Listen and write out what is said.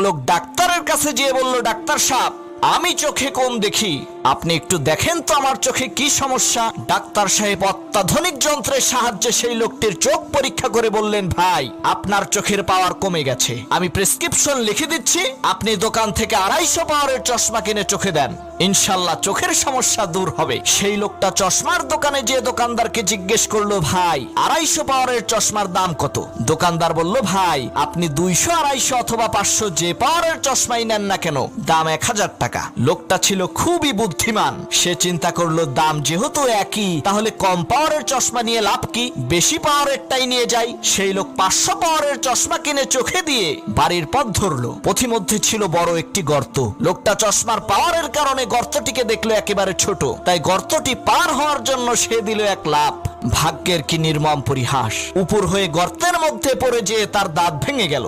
লোক ডাক্তারের কাছে গিয়ে বলল, ডাক্তার সাহেব, আমি চোখে কম দেখি, আপনি একটু দেখেন তো আমার চোখে কি সমস্যা। ডাক্তার সাহেব অত্যাধুনিক যন্ত্রের সাহায্যে সেই লোকটির চোখ পরীক্ষা করে বললেন, ভাই, আপনার চোখের পাওয়ার কমে গেছে, আমি প্রেসক্রিপশন লিখে দিচ্ছি, আপনি দোকান থেকে 250 পাওয়ারের চশমা কিনে চোখে দেন, ইনশাল্লাহ চোখের সমস্যা দূর হবে। সেই লোকটা চশমার দোকানে যে দোকানদারকে জিজ্ঞেস করলো, ভাই, 250 পাওয়ারের চশমার দাম কত? দোকানদার বলল, ভাই, আপনি 200, 250 অথবা 500 যে পাওয়ারের চশমাই নেন না কেন, দাম 1000 টাকা। লোকটা ছিল খুবই বুদ্ধিমান, সে চিন্তা করলো, দাম যেহেতু একই, তাহলে কম পাওয়ারের চশমা নিয়ে লাভ কি, বেশি পাওয়ারেরটাই নিয়ে যাই। সেই লোক 500 পাওয়ারের চশমা কিনে চোখে দিয়ে বাড়ির পথ ধরলো। পথিমধ্যে ছিল বড় একটি গর্ত। লোকটা চশমার পাওয়ারের কারণে গর্তটিকে দেখলো একেবারে ছোট, তাই গর্তটি পার হওয়ার জন্য সে দিল এক লাফ। ভাগ্যের কি নির্মম পরিহাস, উপর হয়ে গর্তের মধ্যে পড়ে যেয়ে তার দাঁত ভেঙে গেল।